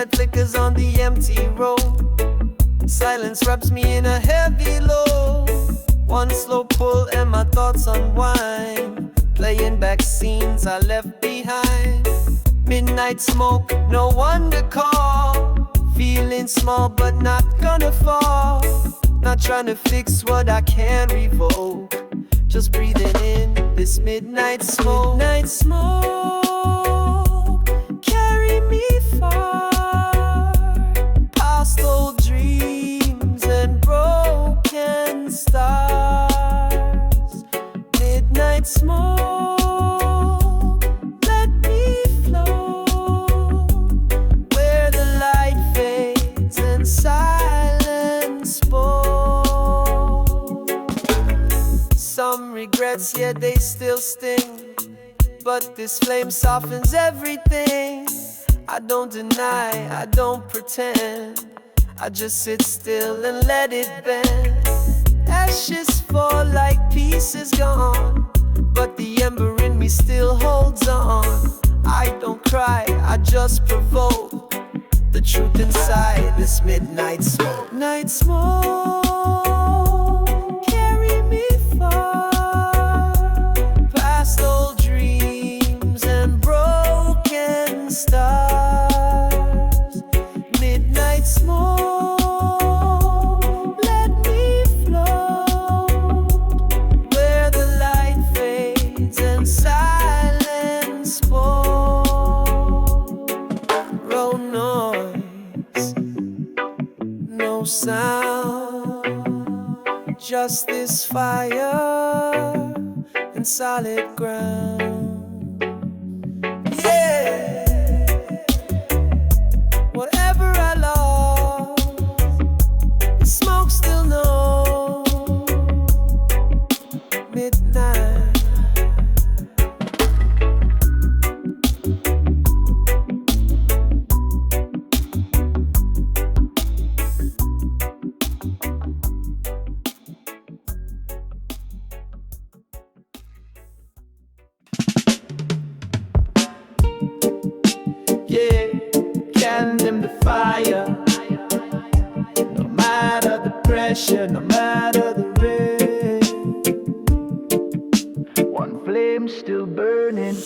light flickers on the empty road. Silence wraps me in a heavy load. One slow pull and my thoughts unwind, playing back scenes I left behind. Midnight smoke, no one to call. Feeling small but not gonna fall. Not trying to fix what I can't revoke. Just breathing in this midnight smoke. Midnight smoke, carry me far, past old dreams and broken stars. Midnight smoke, let me float where the light fades and silence falls. Some regrets, yeah, they still sting, but this flame softens everything. I don't deny, I don't pretend, I just sit still and let it bend. Ashes fall like pieces gone, but the ember in me still holds on. I don't cry, I just provoke the truth inside this midnight smoke. Night smoke, carry me far, past old dreams and broken stars. Midnight smoke, let me float where the light fades and silence falls. Road noise, no sound, just this fire and solid ground. Yeah, whatever I lost, the smoke still knows. Midnight. Yeah, can dim the fire, no matter the pressure, no matter the rain. One flame still burning.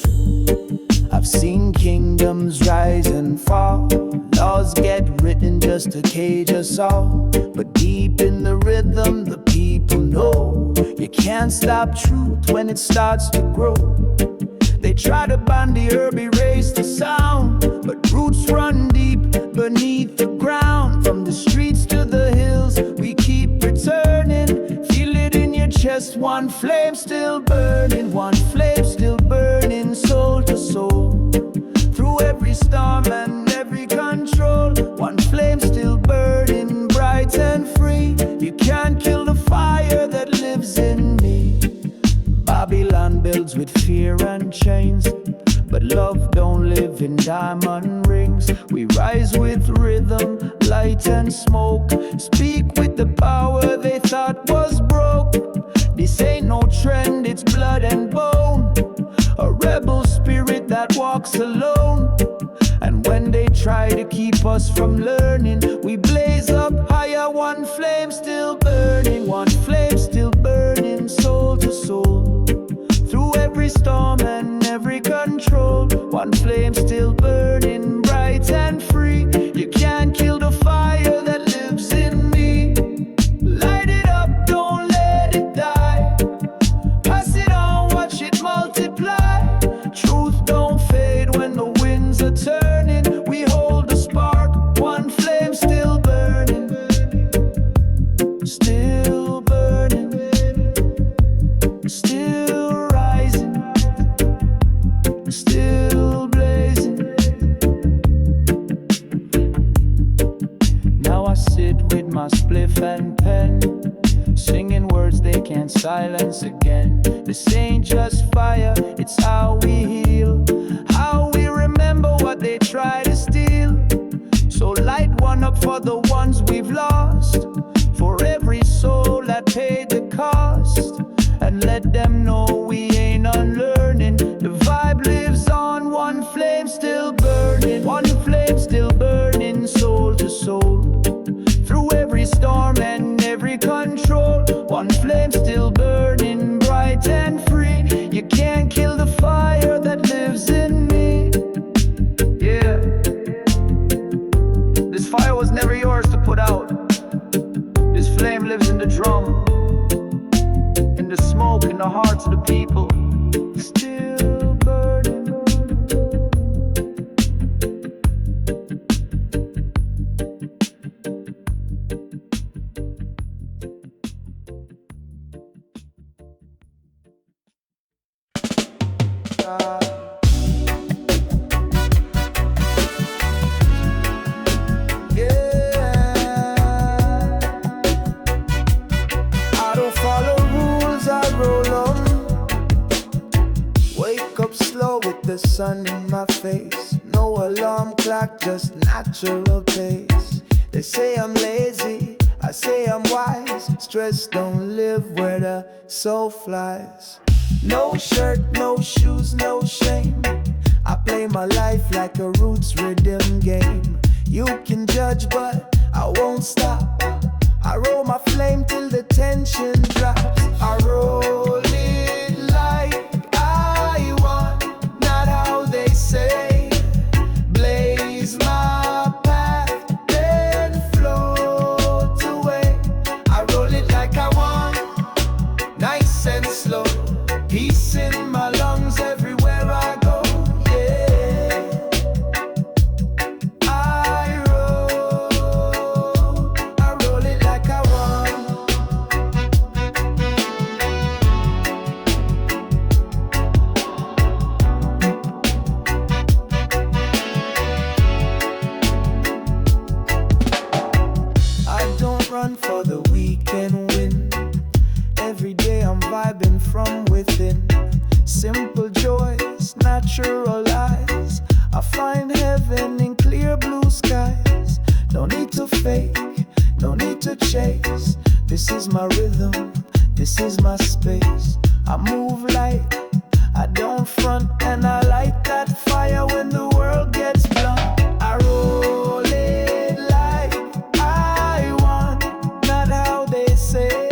I've seen kingdoms rise and fall, laws get written just to cage us all. But deep in the rhythm, the people know you can't stop truth when it starts to grow. They try to ban the herb, erase the sound, but roots run deep beneath the ground. From the streets to the hills, we keep returning. Feel it in your chest, one flame still burning, one flame still burning, soul to soul. Through every storm and every control, one flame still burning, bright and free. You can't kill the fire that lives in me. Babylon builds with fear and chains, but love don't live in diamond rings. We rise with rhythm, light and smoke, speak with the power they thought was broke. This ain't no trend, it's blood and bone, a rebel spirit that walks alone. And when they try to keep us from learning, we blaze up higher, one flame still burning, one flame still burning, soul to soul. Through every storm and every control, one flame still burning, bright and free. You can't kill the fire that lives in me. Light it up, don't let it die. Pass it on, watch it multiply. Truth don't fade when the winds are turning. We hold the spark, one flame still burning, still burning, still rising, still blazing. Now I sit with my spliff and pen, singing words they can't silence again. This ain't just fire, it's how we heal, how we remember what they try to steal. So light one up for the ones we've lost, for every soul that paid the cost. And let them know we ain't unlearning. The vibe lives on, one flame still burning, one flame still burning, never yours to put out. This flame lives in the drum, in the smoke, in the hearts of the people. Still burning. The sun in my face, no alarm clock, just natural pace. They say I'm lazy, I say I'm wise. Stress don't live where the soul flies. No shirt, no shoes, no shame. I play my life like a roots rhythm game. You can judge, but I won't stop. I roll my flame till the tension drops. I roll it like I want, not how they say. Blaze my path, then float away. I roll it like I want, nice and slow. Peace in my lungs everywhere I go. For the weekend win. Every day I'm vibing from within. Simple joys, natural lies. I find heaven in clear blue skies. No need to fake, no need to chase. This is my rhythm, this is my space. I move light, I don't front, and I light that fire when the world gets blunt. I roll it like I want, not how they say.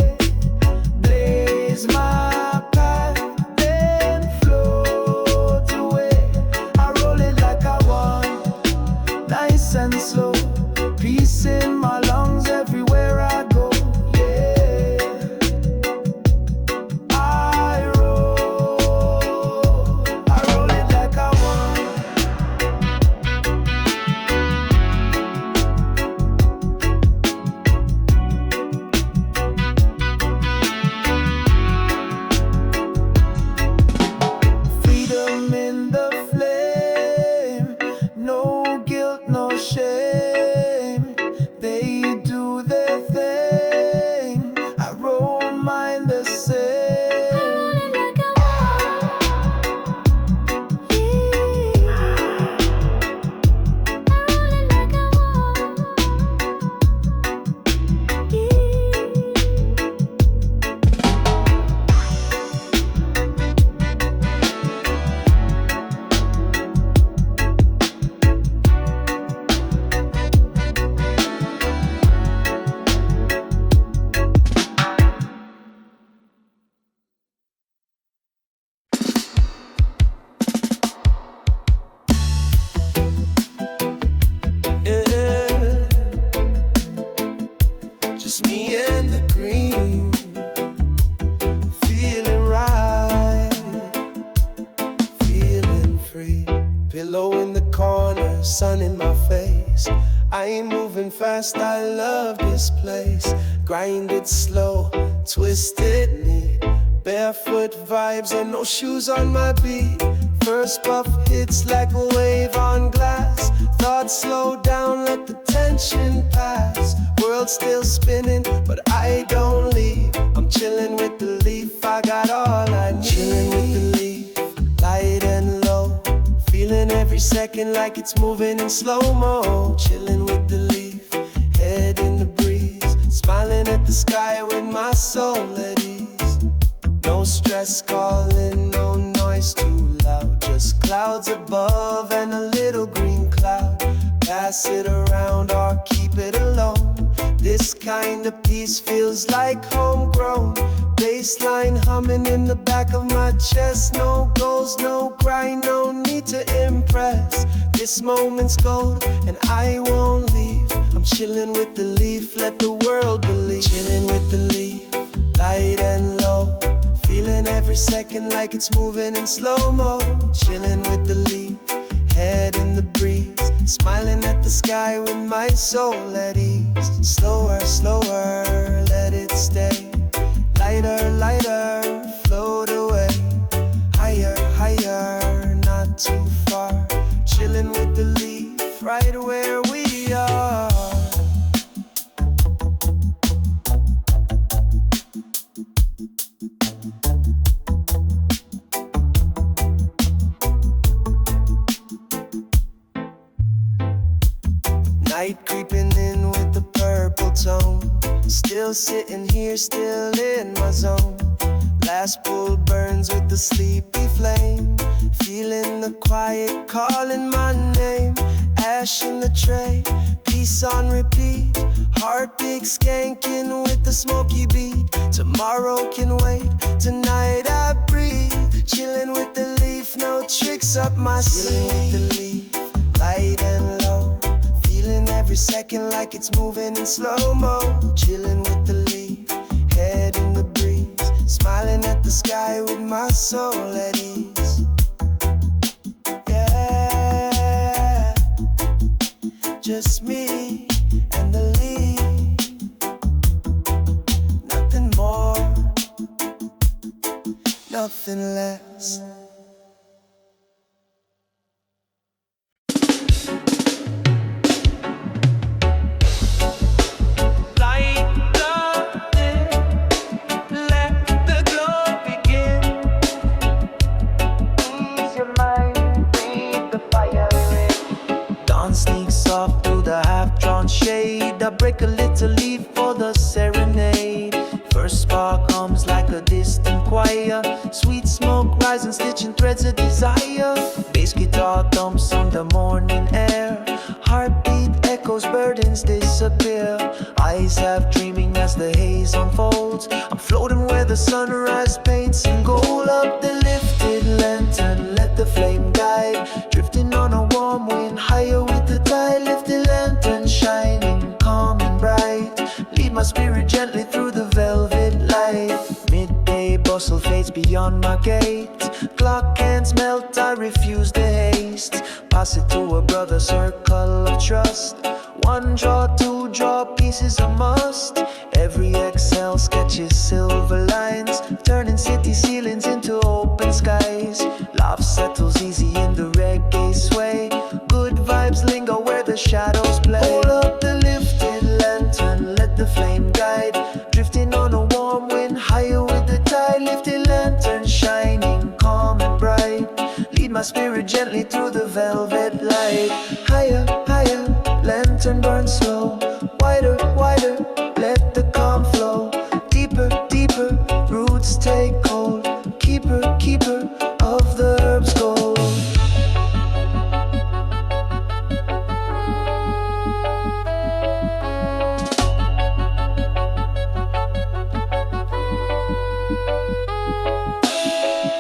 Blaze my path, then float away. I roll it like I want, nice and slow. Peace in my lungs everywhere I go. Shame, they do their thing. I roll mine the same. Just me and the green, feeling right, feeling free. Pillow in the corner, sun in my face. I ain't moving fast, I love this place. Grind it slow, twisted knee. Barefoot vibes and no shoes on my beat. First puff hits like a wave on glass. Thoughts slow down, let the tension pass. World still spinning, but I don't leave. I'm chilling with the leaf, I got all I need. Chilling with the leaf, light and low. Feeling every second like it's moving in slow-mo. Chilling with the leaf, head in the breeze. Smiling at the sky with my soul at ease. No stress calling, no noise too loud. Just clouds above and a little green cloud. Pass it around or keep it alone. This kind of peace feels like homegrown. Bassline humming in the back of my chest. No goals, no grind, no need to impress. This moment's gold and I won't leave. I'm Chilling with the leaf, let the world believe. Chilling with the leaf, light and low. Feeling every second like it's moving in slow-mo. Chilling with the leaf, head in the breeze. Smiling at the sky with my soul at ease. Slower, slower, let it stay. Lighter, lighter, float away. Higher, higher, not too far. Chilling with the leaf, right where we are. Night creeping in with the purple tone. Still sitting here, still in my zone. Last bull burns with the sleepy flame. Feeling the quiet calling my name. Ash in the tray, peace on repeat. Heart big skanking with the smoky beat. Tomorrow can wait, tonight I breathe. Chilling with the leaf, no tricks up my sleeve. Chilling with the leaf, light and low. Feeling every second like it's moving in slow-mo. Chilling with the leaf, head in the breeze. Smiling at the sky with my soul at ease. Yeah, just me and the leaf. Nothing more, nothing less. Shade, I break a little leaf for the serenade. First spark comes like a distant choir. Sweet smoke rising, stitching threads of desire. Bass guitar thumps on the morning air. Heartbeat echoes, burdens disappear. Eyes half dreaming as the haze unfolds. I'm floating where the sunrise paints in gold. Up the lifted lantern, let the flame guide. Drifting on a warm wind, higher with the tide. Lift the lantern, shining calm and bright. Lead my spirit gently through the velvet light. Midday bustle fades beyond my gate. Clock hands melt, I refuse the haste. Pass it to a brother, circle of trust. One draw, two draw, pieces a must. Every exhale sketches silver lines, turning city ceilings into open skies. Love settles easy in the reggae sway. Good vibes linger where the shadows play. Hold up the lifted lantern, let the flame guide. Drifting on a warm wind, higher with the tide. Lifted lantern, shining calm and bright. Lead my spirit gently through the velvet light. Higher, higher, lantern burns slow. Wider, wider, let the calm flow. Deeper, deeper, roots take hold. Keeper, keeper of the herbs gold.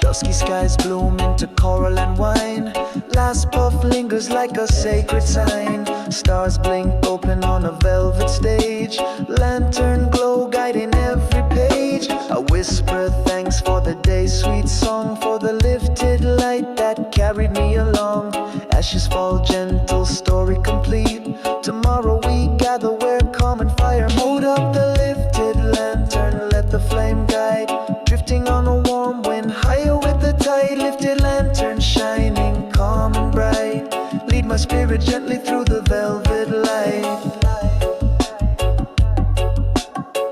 Dusky skies bloom into coral and wine. Last puff lingers like a sacred sign. Stars blink open on a velvet stage. Lantern glow guiding every page. I whisper thanks for the day's sweet song. For the lifted light that carried me along. Ashes fall gentle, story complete. Tomorrow we gather where common fire meet. Hold up the lifted lantern, let the flame guide. Drifting on a warm wind, higher with the tide. Lifted lantern, shining calm and bright. Lead my spirit gently through the velvet light.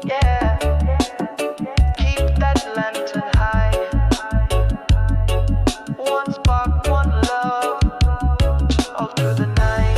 Yeah, keep that lantern high. One spark, one love, all through the night.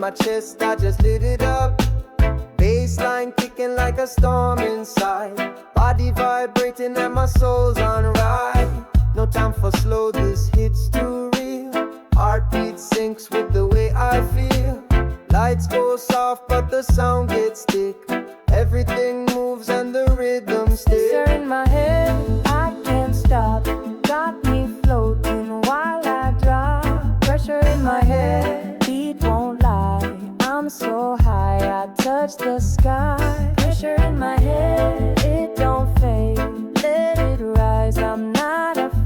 my chest, I just lit it up. Bassline kicking like a storm inside. Body vibrating and my soul's on ride. No time for slow, this hit's too real. Heartbeat syncs with the way I feel. Lights go soft but the sound gets thick. Everything moves and the rhythm sticks. Pressure in my head, I can't stop. Got me floating while I drop. Pressure in my head, beat won't lie. I'm so high, I touch the sky. Pressure in my head, it don't fade. Let it rise, I'm not afraid.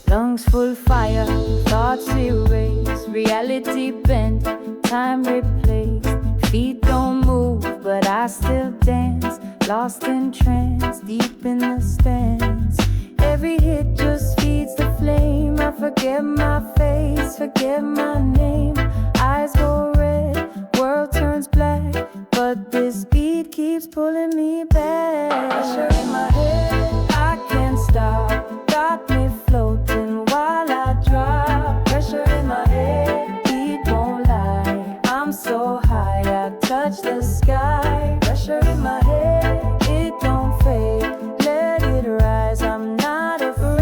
Lungs full fire, thoughts erase. Reality bent, time replaced. Feet don't move, but I still dance. Lost in trance, deep in the stands. Every hit just feeds the flame. I forget my face, forget my name. Eyes go red, world turns black, but this beat keeps pulling me back. Pressure in my head, I can't stop. Got me floating while I drop. Pressure in my head, beat won't lie. I'm so high, I touch the sky. Pressure in my head, it don't fade. Let it rise, I'm not afraid.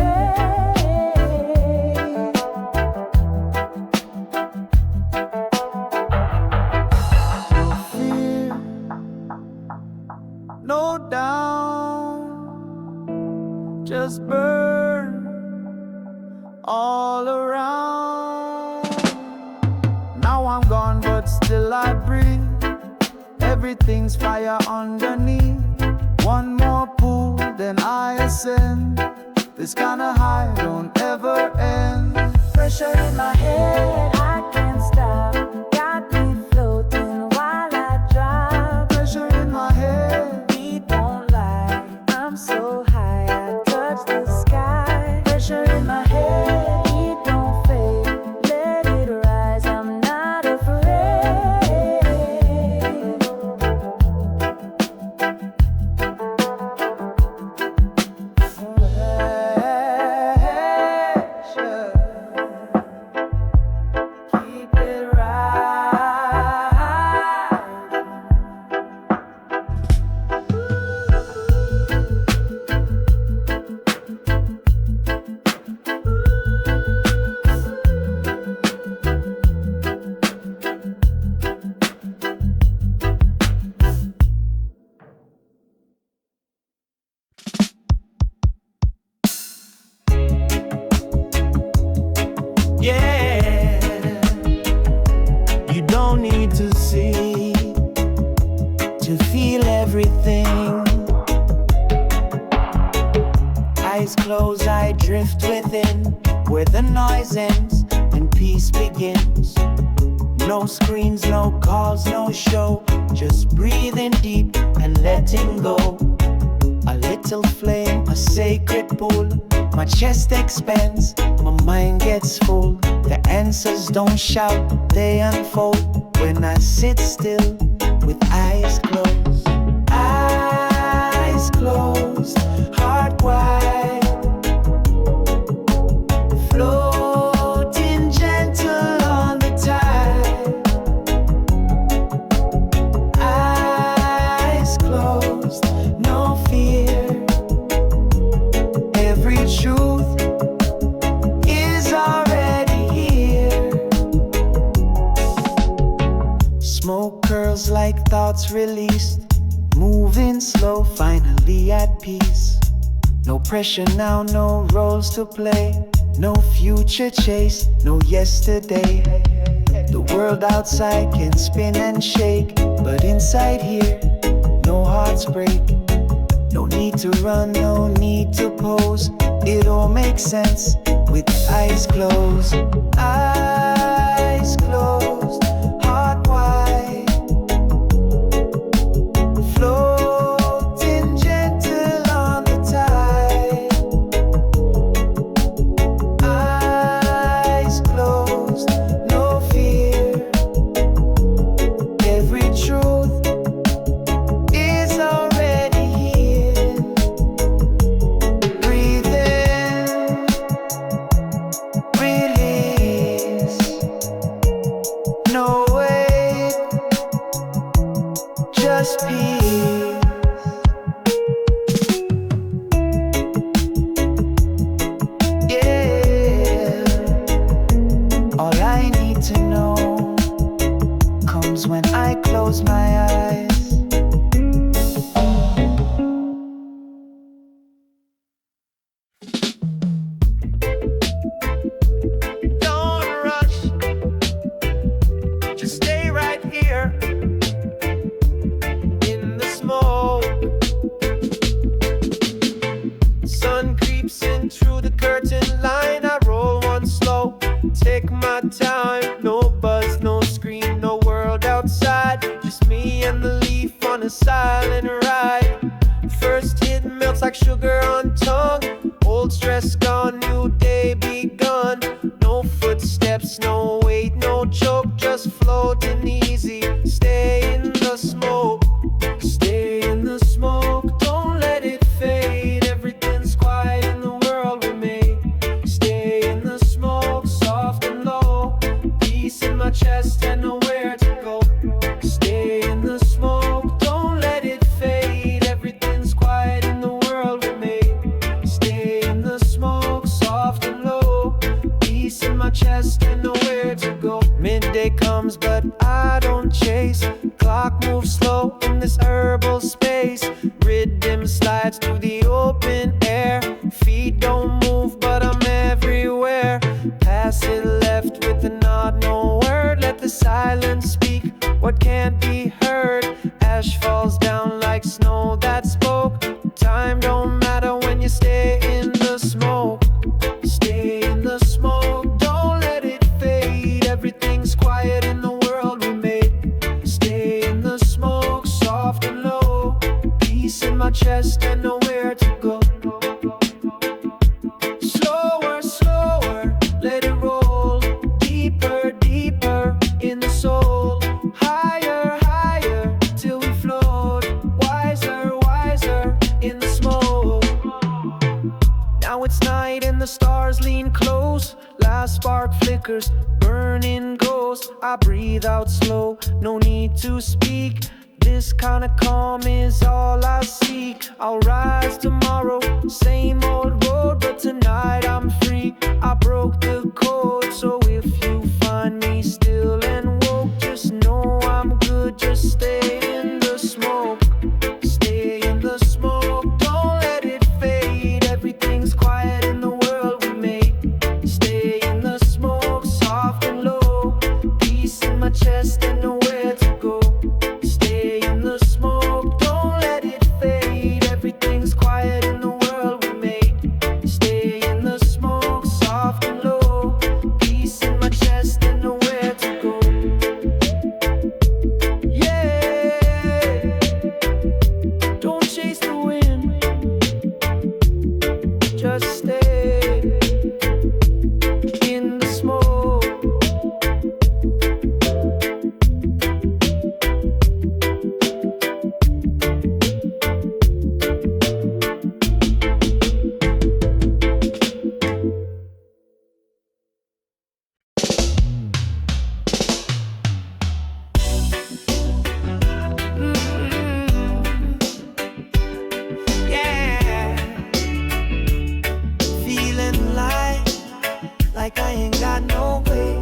No fear, no down, just burn all around. Now I'm gone, but still I breathe. Everything's fire underneath. One more pull, then I ascend. This kind of high don't ever end. Pressure in my head, I can't stop. Got me floating while I drop. Pressure in my head, Beat won't lie. I'm so high, I touch the sky. Pressure in my head, it don't fade. Let it rise, I'm not afraid. pressure. Keep it right. Yeah, you don't need to see to feel everything. Eyes closed, I drift within, where the noise ends and peace begins. No screens, no calls, no show, just breathing deep and letting go. A little flame, a sacred pool. My chest expands, my mind gets full. The answers don't shout, they unfold when I sit still with eyes closed. Eyes closed, heart wide, floating gentle on the tide. Eyes closed, no fear. Every truth is already here. Smoke curls like thoughts released, moving slow, finally at peace. No pressure now, no roles to play, no future chase, no yesterday. The world outside can spin and shake, but inside here, no hearts break. No need to run, no need to pose. It all makes sense with eyes closed. Eyes closed, heart wide, floating gentle on the tide. Eyes closed, no fear. Every truth is already here. Breathe in, peace. Yeah, all I need to know comes when I close my eyes. Don't rush, just stay right here in the smoke. Sun creeps in through the curtain line. I roll one slow, take my time. No buzz, no scream, no world outside. Just me and the leaf on a silent ride. First hit melts like sugar on tongue. Old stress gone, new day begun. No footsteps, no weight, no choke. Just floating easy. Stay in the smoke. Stay in the smoke. Don't let it fade. Everything's quiet in the world we made. Stay in the smoke, soft and low. Peace in my chest and nowhere to go. Stay in the smoke. Don't let it fade. Everything's quiet in the world we made. Stay in the smoke, soft and low. Peace in my chest and nowhere to go. Midday comes but I don't chase. Clock moves slow in this herbal space. Rhythm slides through the open air. Feet don't move but I'm everywhere. Pass it left with a nod, no word. Let the silence speak what can't be heard. Ash falls down like snow that spoke. Time don't matter when you stay in the smoke. Stay in the smoke, don't let it fade. Everything's quiet in the world we made. Stay in the smoke, soft and low. Peace in my chest and nowhere to go. Slower, slower, let it roll. Deeper, deeper in the soul. Higher, higher, till we float. Wiser, wiser in the smoke. Now it's night and the stars lean close. Last spark flickers, burning ghost. I breathe out slow, no need to speak. This kind of calm is all I seek. I'll rise tomorrow, same old road, but tonight I'm free. I broke the code, so if you find me still and woke, just know I'm good, just stay in the smoke. Stay in the smoke, don't let it fade. Everything's quiet in the world we made. Stay in the smoke, soft and low. Peace in my chest and nowhere to go. Stay in the smoke, don't let it fade. Everything's quiet in the world we made. Stay in the smoke, soft and low. Peace in my chest and nowhere to go. Yeah, don't chase the wind, just stay in the smoke. Yeah, feeling like I ain't got no way.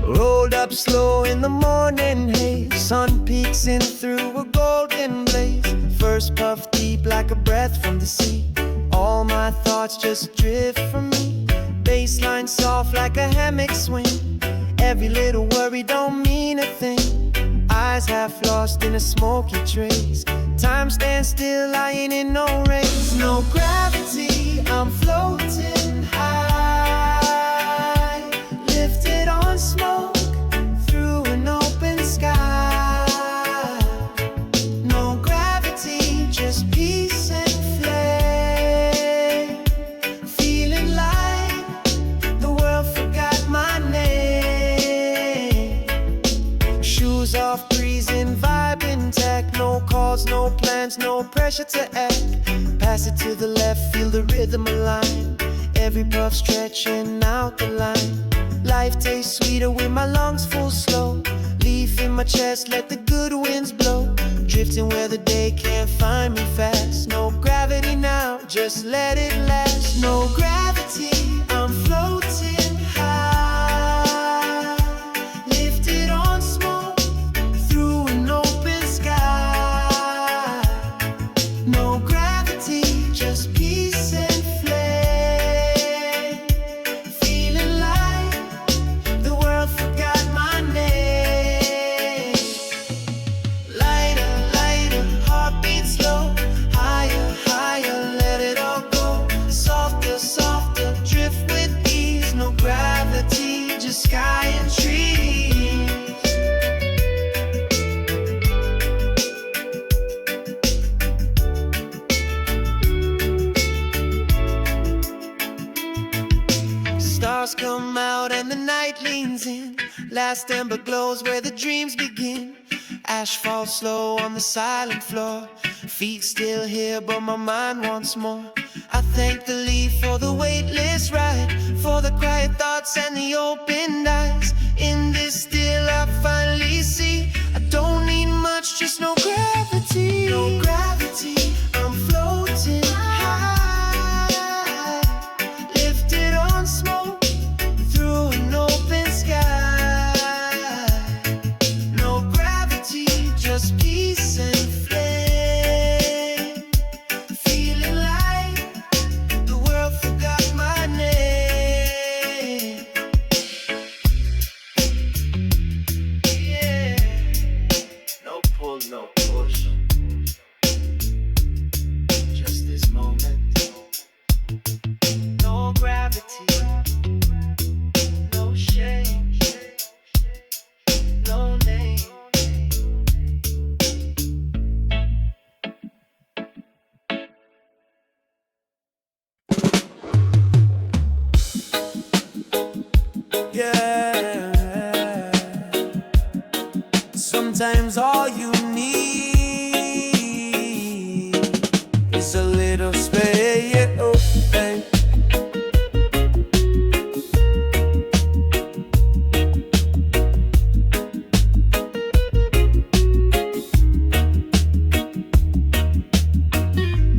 Rolled up slow in the morning haze. Sun peeks in through a golden blaze. First puff deep like a breath from the sea. All my thoughts just drift from me. Baseline soft like a hammock swing. Every little worry don't mean a thing. Eyes half lost in a smoky trace. Time stands still, I ain't in no race. No gravity, I'm floating high. Lifted on smoke through an open sky. No gravity, just peace and flame. Feeling like the world forgot my name. Shoes off, breezing, vibing, tech. No calls, no plans, no pressure to act. Pass it to the left, feel the rhythm align. Every puff stretching out the line. Life tastes sweeter with my lungs full slow. Leaf in my chest, let the good winds blow. Drifting where the day can't find me fast. No gravity now, just let it last. No gravity, I'm floating high. Lifted on smoke, through an open sky. No gravity, just peace and flame. Feeling like the world forgot my name. Lighter, lighter, heartbeat slow. Higher, higher, let it all go. Softer, softer, drift with ease. No gravity, just sky and trees. Stars come out and the night leans in. Last ember glows where the dreams begin. Ash falls slow on the silent floor. Feet still here but my mind wants more. I thank the leaf for the weightless ride, for the quiet thoughts and the opened eyes. In this still I finally see I don't need much, just no gravity. No gravity, I'm floating high. Lifted on smoke, through an open sky. No gravity, just peace and flame. Feeling like the world forgot my name. Yeah. No pull, no push. Just this moment. No gravity. No shame. No name. Yeah. Sometimes all you need is a little space. Oh, hey.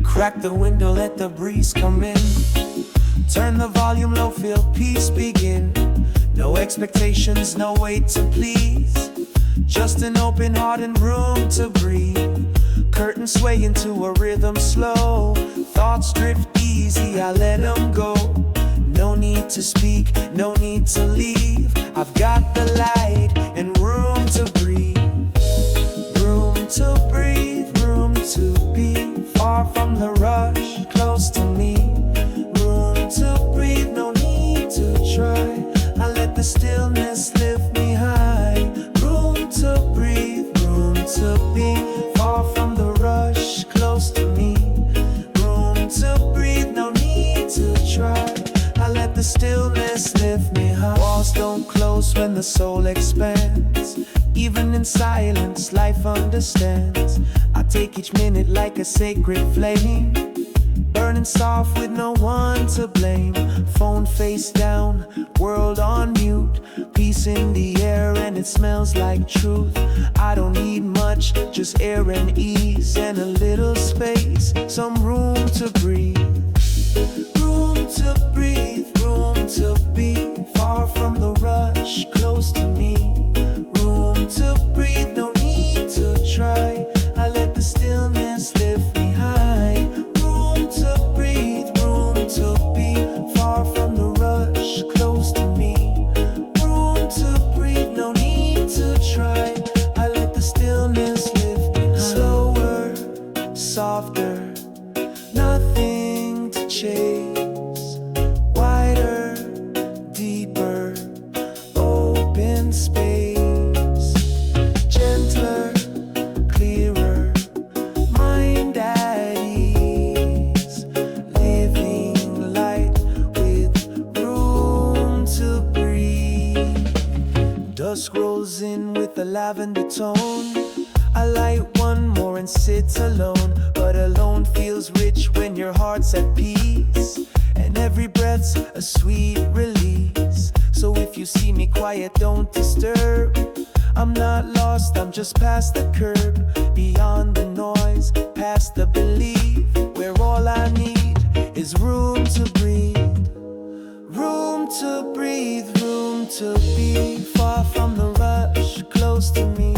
Crack the window, let the breeze come in. Turn the volume low, feel peace begin. No expectations, no way to please. Just an open heart and room to breathe. Curtains sway into a rhythm slow. Thoughts drift easy, I let them go. No need to speak, no need to leave. I've got the light and room to breathe. Room to breathe, room to be. Far from the rush, close to me. Room to breathe, no need to try. I let the stillness lift me high. Room to breathe, room to be. Far from the rush, close to me. Room to breathe, no need to try. I let the stillness lift me high. Walls don't close when the soul expands. Even in silence, life understands. I take each minute like a sacred flame, burning soft with no one to blame. Phone face down, world on mute. Peace in the air and it smells like truth. I don't need much, just air and ease. And a little space, some room to breathe. Room to breathe, room to be. Far from the rush, close to me. Room to breathe, no need to try. I let the stillness lift me high. Room to breathe, room to be. Far from the rush, close to me. Room to breathe, no need to try. I let the stillness lift me high. Slower, softer, nothing to chase. Wider, deeper, open space. Gentler, clearer, mind at ease. Living light with room to breathe. Dusk rolls in with a lavender tone. I light one more and sit alone, but alone feels rich when your heart's at peace, and every breath's a sweet release. So if you see me quiet, don't disturb. I'm not lost, I'm just past the curb, beyond the noise, past the belief, where all I need is room to breathe. Room to breathe, room to be far from the rush, close to me.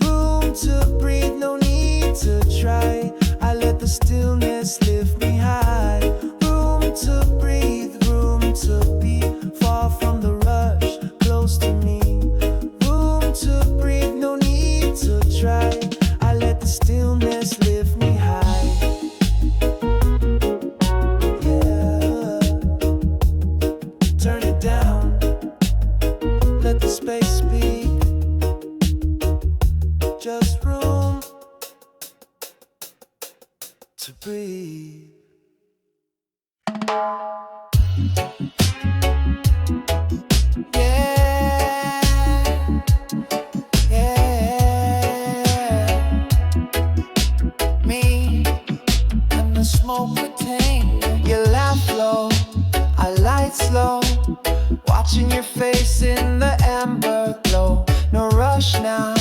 Room to breathe, no need to try. I let the stillness lift me high. Room to breathe, room to be far from the rush, close to me. Room to breathe, no need to try. I let the stillness lift me high. Yeah. Turn it down, let the space speak. Just room to breathe. Me and the smoke retain. You laugh low, I light slow, watching your face in the amber glow. No rush now,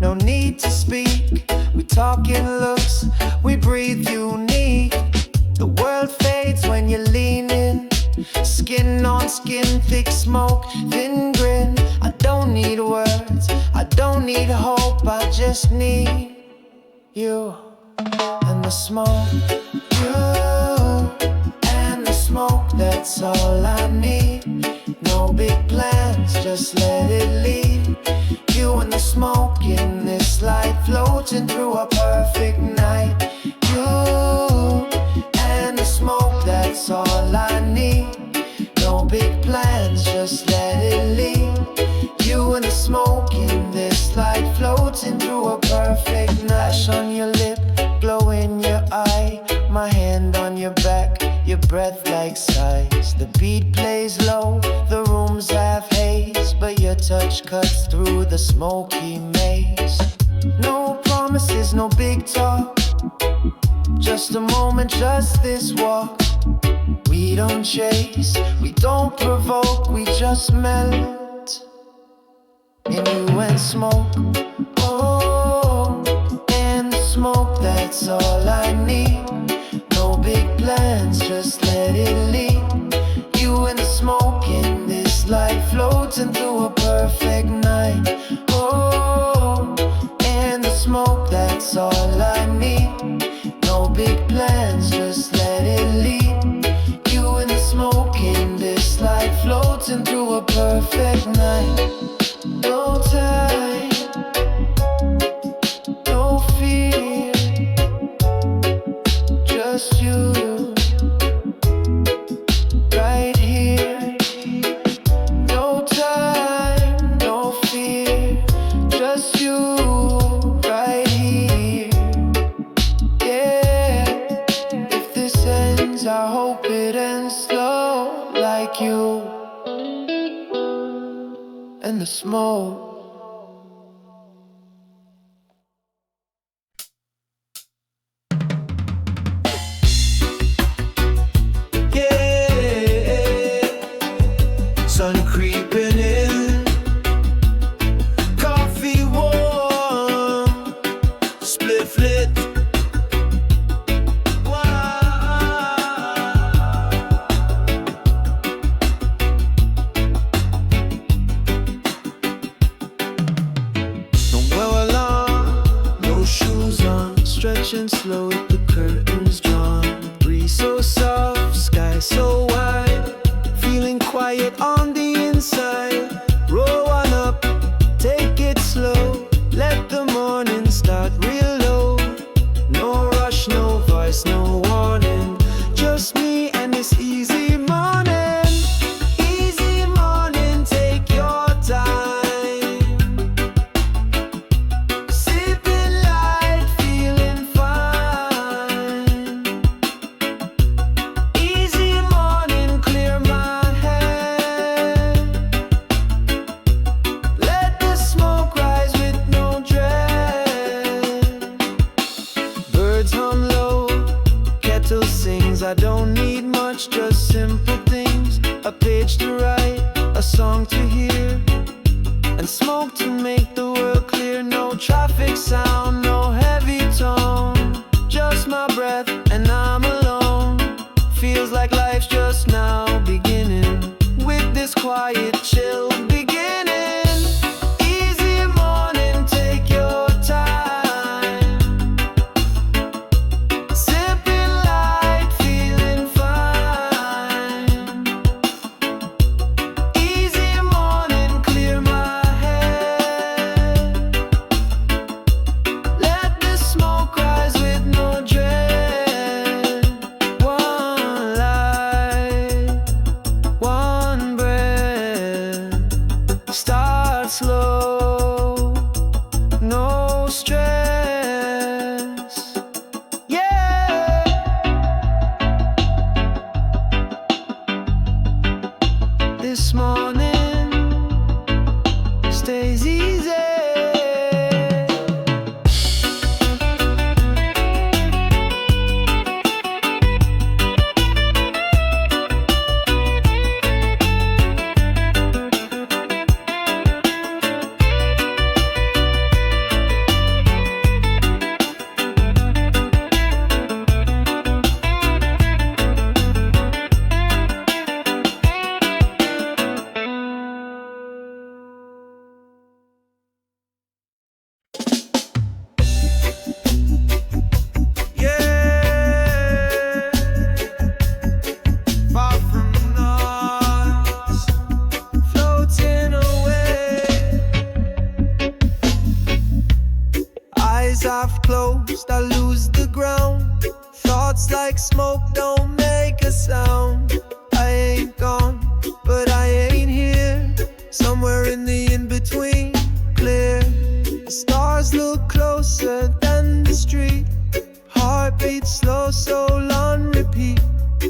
no need to speak. We talk in looks, we breathe unique. The world fades when you lean in, skin on skin, thick smoke, thin grin. I don't need words, I don't need hope, I just need you and the smoke. You and the smoke, that's all I need. No big plans, just let it lead. You and the smoke in this light, floating through a perfect night. You and the smoke, that's all I need. No big plans, just let it lead. You and the smoke in this light, floating through a perfect night. Ash on your lip, glow in your eye, my hand on your back, your breath like sighs. The beat plays low, the room's half haze, but your touch cuts through the smoky maze. No promises, no big talk, just a moment, just this walk. We don't chase, we don't provoke, we just melt in you and smoke. Oh, and smoke, that's all I need. No big plans, just let it lead. You and the smoke in this light, floating through a perfect night. Oh, and the smoke, that's all I need. No big plans, just let it lead. You and the smoke in this light, floating through a perfect night. No time, no fear, just you, right here. No time, no fear, just you, right here. Yeah, if this ends, I hope it ends slow, like you and the smoke. Sun creeping in, coffee warm, spliff lit. Nowhere along, no shoes on, stretching slow with the curtains drawn. Breeze so soft, sky so wide, feeling quiet on the inside. Roll on up, take it slow, let the morning start real low. No rush, no voice, no warning, just me and this easy morning. Easy morning, take your time, sipping light, feeling fine. Easy morning, clear my head. 'cause I don't need much, just simple things. A page to write, a song to hear, and smoke to make the world clear. No traffic sound, no heavy tone, just my breath and I'm alone. Feels like life's just now beginning, with this quiet chill beginning. Easy morning, take your time, sipping light, feeling fine. Easy morning, clear my head, let the smoke rise with no dread. One light, one breath, start slow, no stress. Yeah. This morning stays easy. Far from the noise, floating away. Eyes half closed, I lose the ground. Thoughts like smoke don't make a sound. I ain't gone, but I ain't here. Somewhere in the in-between, clear. The stars look closer than the street. Heartbeat slow, soul on repeat.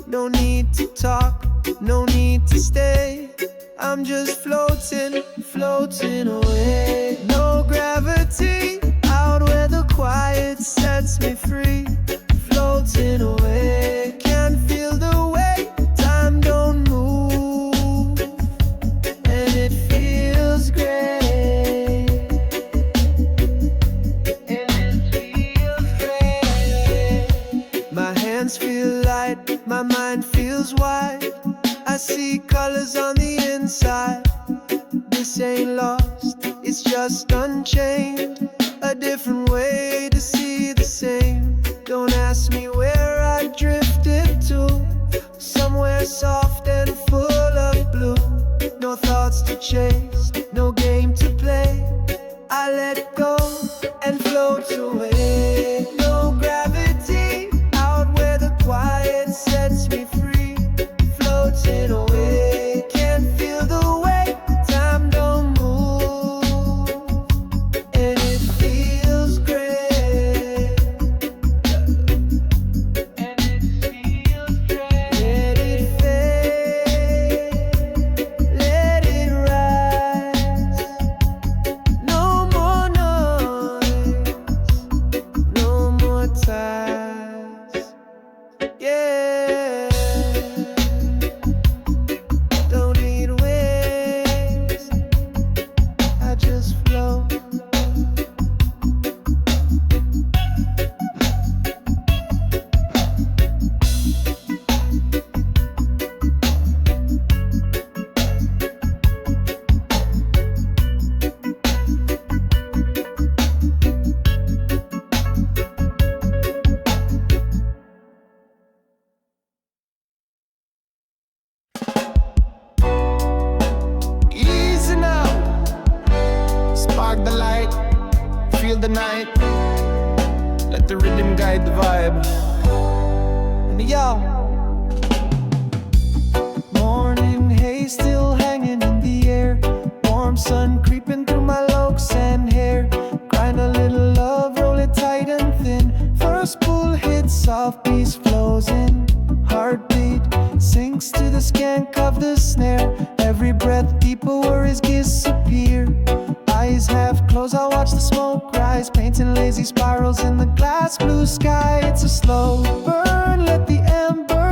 No need to talk, no need to stay. I'm just floating, floating away. No gravity, out where the quiet sets me free. Floating away, can't feel the weight, time don't move, and it feels great. And it feels great. My hands feel light, my mind feels wide. I see colors on the inside. This ain't lost, it's just unchained. A different way to see the same. Don't ask me where I drifted to. Somewhere soft and full of blue. No thoughts to chase, no game to play. I let go and float away. No gravity, out where the quiet sets me free. Floating away, can't feel the weight, time don't move, and it feels great. And it feels great. Let it fade, let it rise. No more noise, no more ties. Yeah. Don't need wings, I just float. Easy now, spark the light, feel the night. Let the rhythm guide the vibe. And yo, morning haze still hanging in the air. Warm sun creeping through my locks and hair. Grind a little love, roll it tight and thin. First pull hits, soft breeze flows in. Heartbeat sinks to the skank of the snare. Every breath deeper, worries disappear. Eyes half closed, I watch the smoke rise, painting lazy spirals in the glass blue sky. It's a slow burn, let the ember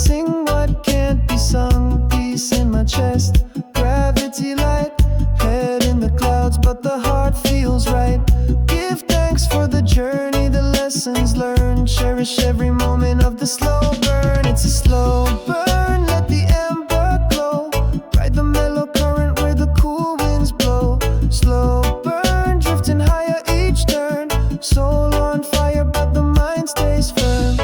Sing what can't be sung, peace in my chest, gravity light, head in the clouds, but the heart feels right. Give thanks for the journey, the lessons learned, cherish every moment of the slow burn. It's a slow burn, let the ember glow, ride the mellow current where the cool winds blow. Slow burn, drifting higher each turn, soul on fire but the mind stays firm.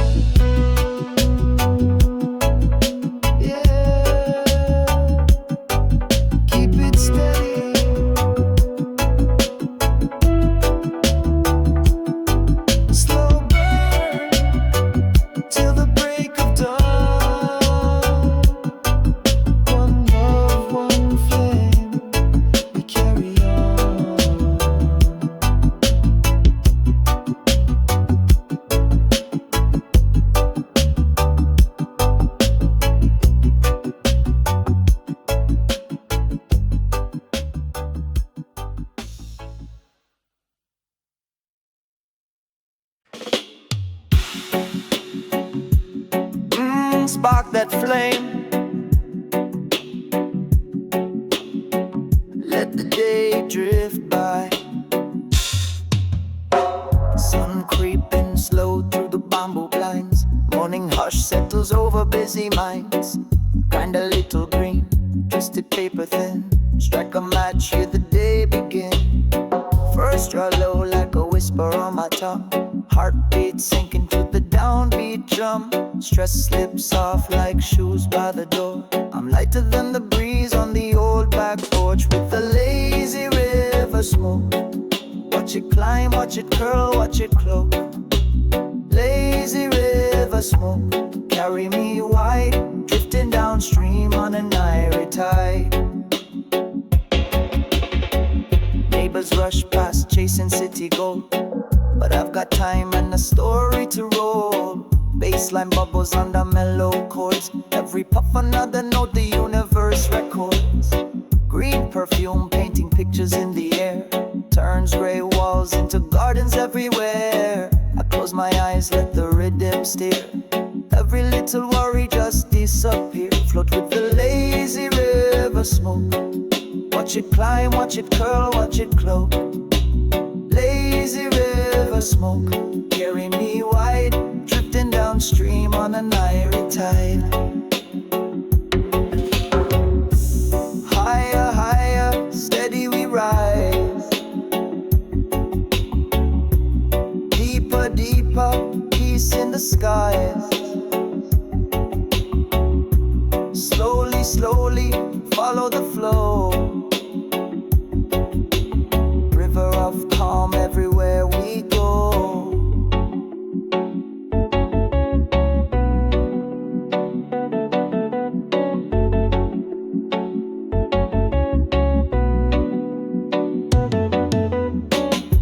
Spark that flame, let the day drift by. Sun creeping slow through the bamboo blinds, morning hush settles over busy minds. Grind a little green, twisted paper thin, strike a match, hear the day begin. First draw low like a whisper on my tongue, heartbeat sinking to the downbeat drum. Stress slips off like shoes by the door. I'm lighter than the breeze on the old back porch with the lazy river smoke. Watch it climb, watch it curl, watch it cloak. Lazy river smoke, carry me wide, drifting downstream on an irie tide. Neighbors rush past chasing city gold, but I've got time and a story to roll. Bassline bubbles under mellow chords, every puff another note the universe records. Green perfume painting pictures in the air, turns grey walls into gardens everywhere. I close my eyes, let the rhythm steer, every little worry just disappear. Float with the lazy river smoke, watch it climb, watch it curl, watch it cloak. Lazy river smoke, carry me wide, drifting downstream on an irie tide. Higher, higher, steady we rise. Deeper, deeper, peace in the skies. Slowly, slowly, follow the flow. River of calm everywhere we go.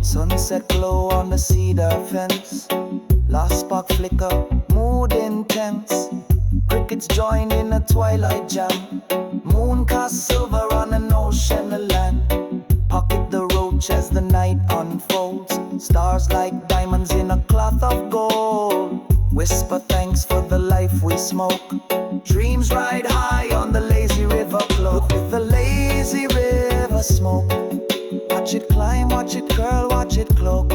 Sunset glow on the cedar fence, last spark flicker, mood intense. Crickets join in a twilight jam, moon cast silver on an ocean of land. Pocket the roach as the night unfolds, stars like diamonds in a cloth of gold. Whisper thanks for the life we smoke, dreams ride high on the lazy river cloak. With the lazy river smoke, watch it climb, watch it curl, watch it cloak.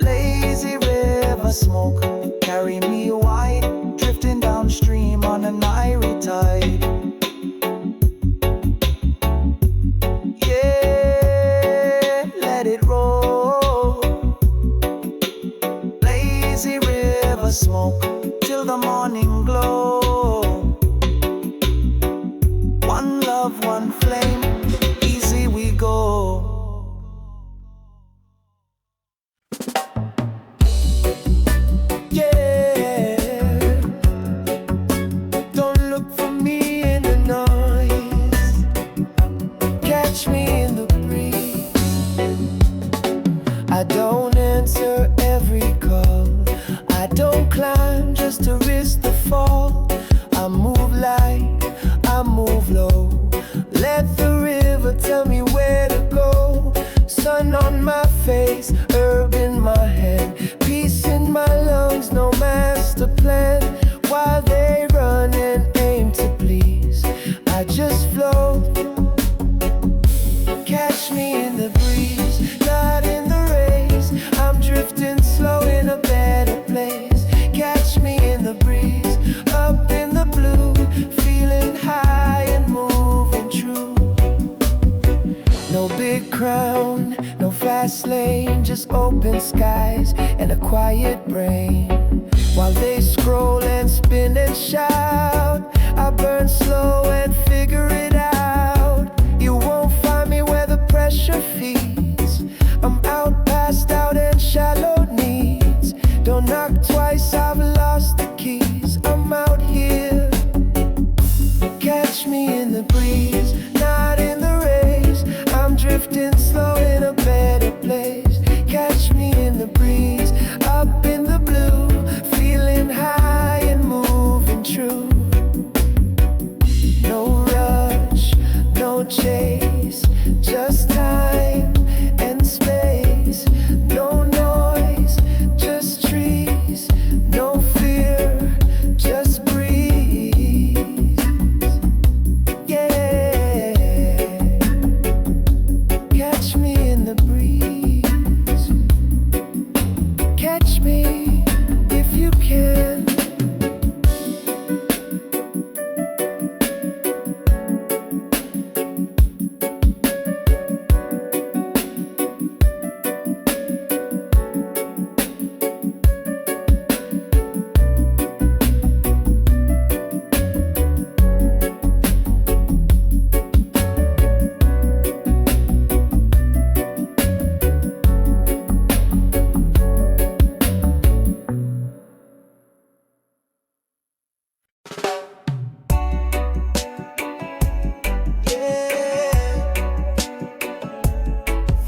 Lazy river smoke, carry me wide, drifting downstream on an irie tide. Yeah, let it roll. Lazy river smoke till the morning glow. One love, one flame, easy we go. Yeah, don't open skies and a quiet brain. While they scroll and spin and shout, I burn slow and figure it out. You won't find me where the pressure feeds. I'm out, passed out and shallow needs. Don't knock twice, I've lost the keys. I'm out here. Catch me in the breeze, not in the race. I'm drifting slow in a better place. Catch me in the breeze, up in the blue, feeling high and moving true. No rush, no chase, just time and space. No noise, just trees. No fear, just breeze. Yeah. Catch me in the breeze. Catch me if you can.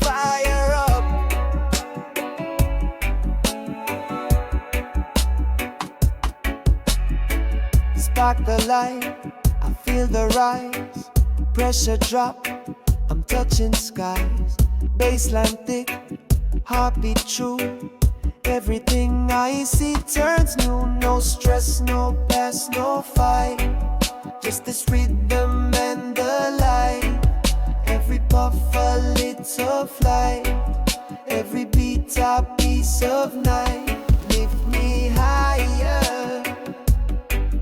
Fire up. Spark the light, I feel the rise. Pressure drop, I'm touching skies. Baseline thick, heartbeat true. Everything I see turns new. No stress, no pass, no fight. Just this rhythm and the light. Every puff a little flight. Every beat a piece of night. Lift me higher,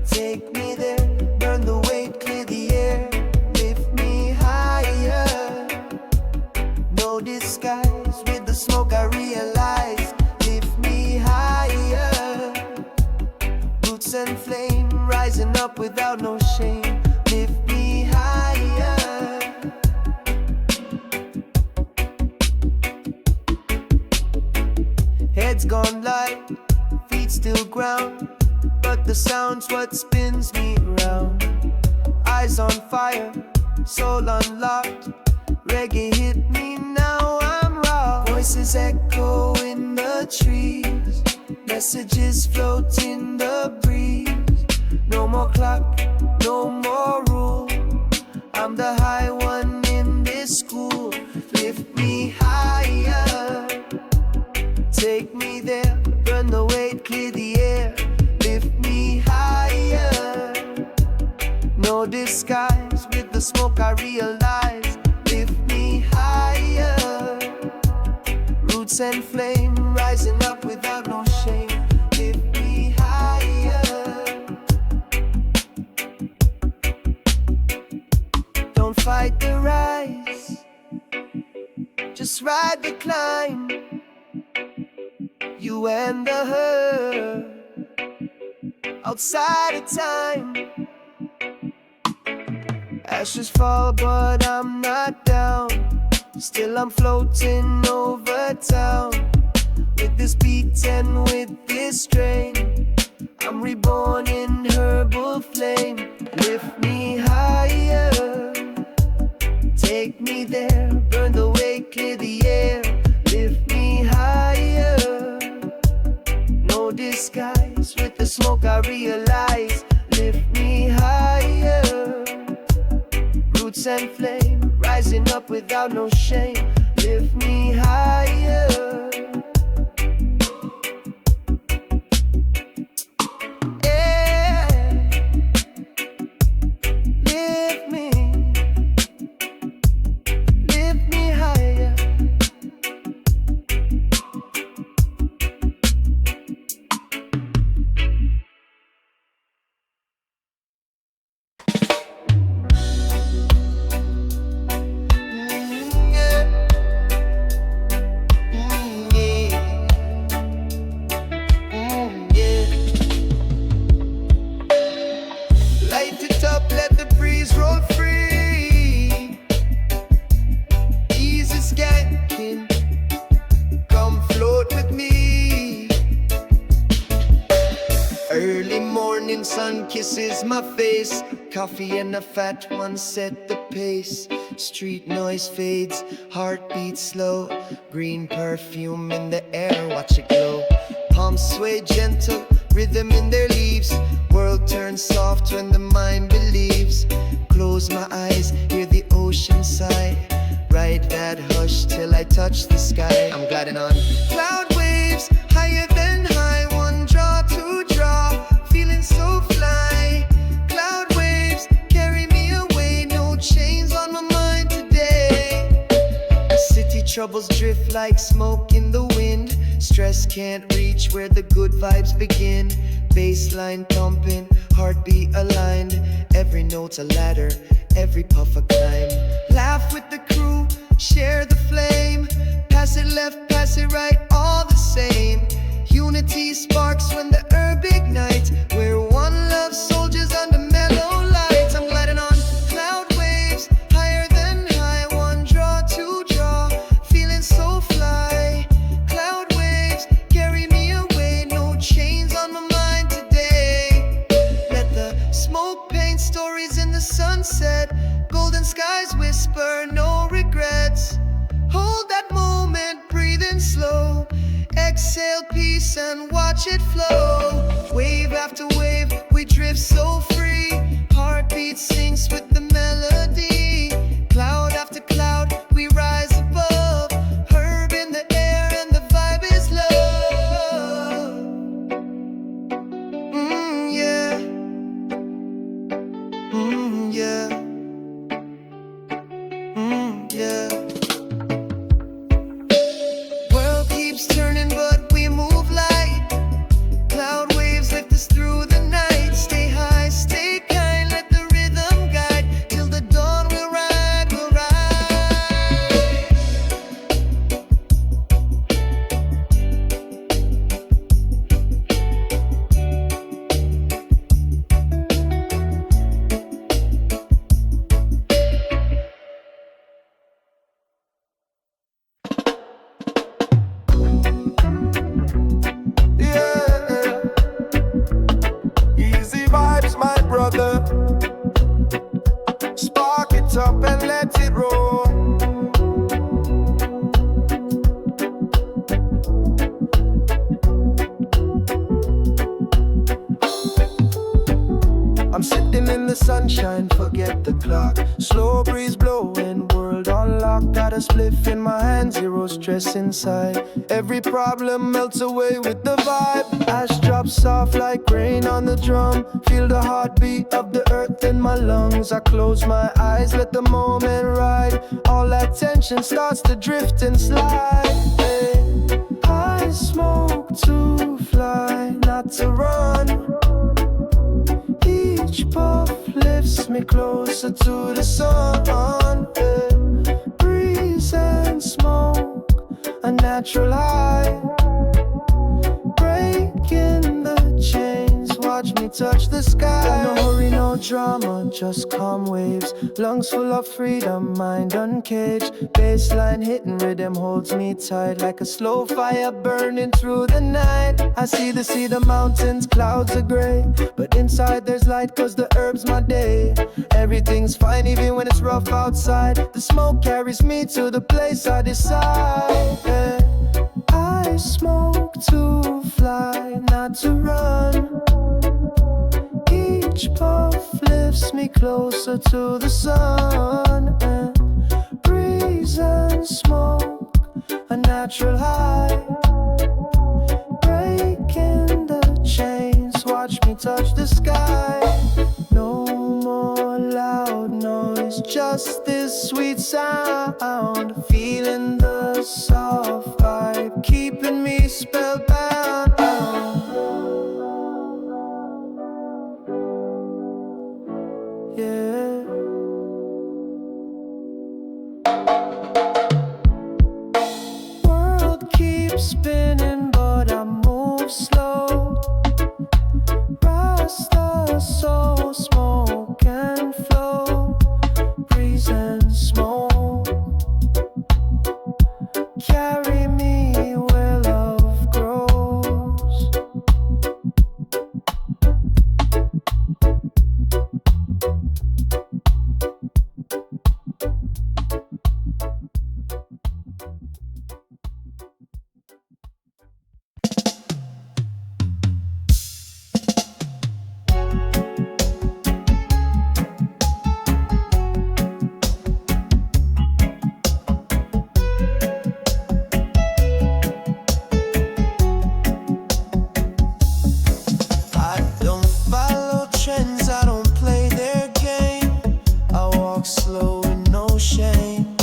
take me there. Burn the weight, clear the air. Lift me higher. No disguise, with the smoke I realize. Lift me higher. Roots and flame, rising up without no shame. Lift me higher. Head's gone light, feet still ground, but the sound's what spins me round. Eyes on fire, soul unlocked. Reggae hit me, now I'm raw. Voices echo in the trees, messages float in the breeze. No more clock, no more rule. I'm the high one in this school. Lift me higher, take me there. Burn the weight, clear the air. Lift me higher. No disguise, with the smoke I realize. Lift me higher. Roots and flame, rising up without no shame. Lift me higher. Don't fight the rise, just ride the climb. You and the her, outside of time. Ashes fall, but I'm not down. Still I'm floating over town. With this beat and with this strain, I'm reborn in herbal flame. Lift me higher, take me there. Burn the way, clear the air. Lift me higher. No disguise, with the smoke I realize. Lift me higher. Roots and flame, rising up without no shame. Lift me higher. Yeah. Lift me higher. breeze roll free. Easy skanking, come float with me. Early morning sun kisses my face. Coffee and a fat one set the pace. Street noise fades, heart beats slow. Green perfume in the air, watch it glow. Palms sway gentle, rhythm in their leaves. World turns soft when the mind believes. Close my eyes, hear the ocean sigh. Ride that hush till I touch the sky. I'm gliding on cloud waves, higher than high. One draw, two draw, feeling so fly. Cloud waves carry me away, no chains on my mind today. City troubles drift like smoke in the wind. Stress can't reach where the good vibes begin. Bassline thumping, heartbeat aligned. Every note's a ladder, every puff a climb. Laugh with the crew, share the flame. Pass it left, pass it right, all the same. Unity sparks when the herb ignites. We're one love soldiers under mellow lights. I'm gliding on cloud waves, higher than high. One draw, two draw, feeling so fly. Cloud waves carry me away, no chains on my mind today. Let the smoke paint stories in the sunset. Golden skies whisper, no regrets. Hold that moment, breathing slow. Exhale peace and watch it flow. Wave after wave, we drift so free. Heartbeat syncs with the melody. Cloud after cloud, we rise above. Herb in the air and the vibe is love. Yeah. Yeah. Yeah. World keeps turning, but we move light. Cloud waves lift us through the night. Stay high, stay kind, let the rhythm guide. Till the dawn we'll ride, we'll ride. Yeah, easy vibes, my brother. Spark it up and let it roll. I'm sitting in the sunshine, forget the clock. Slow breeze blowing, world on lock. Got a spliff in my hand, zero stress inside. Every problem melts away with the vibe. Ash drops off like rain on the drum. Feel the heartbeat of the earth in my lungs. I close my eyes, let the moment ride. All that tension starts to drift and slide. Hey. I smoke to fly, not to run. Each puff lifts me closer to the sun. Yeah. Breeze and smoke, a natural high. Breaking the chains, watch me touch the sky. No hurry, no drama, just calm waves. Lungs full of freedom, mind uncaged. Bassline hitting rhythm holds me tight. Like a slow fire burning through the night. I see the mountains, clouds are gray. But inside there's light cause the herb's my day. Everything's fine even when it's rough outside. The smoke carries me to the place I decide. Yeah. I smoke to fly, not to run. Each puff lifts me closer to the sun. And breeze and smoke, a natural high. Breaking the chains, watch me touch the sky. No more loud noise, just this sweet sound. Feeling the soft vibe, keeping me spellbound. Yeah. World keeps spinning, but I move slow. Rasta soul, smoke and flow. breeze and smoke. Carry me where love grows. I don't follow trends, I don't play their game. I walk slow with no shame.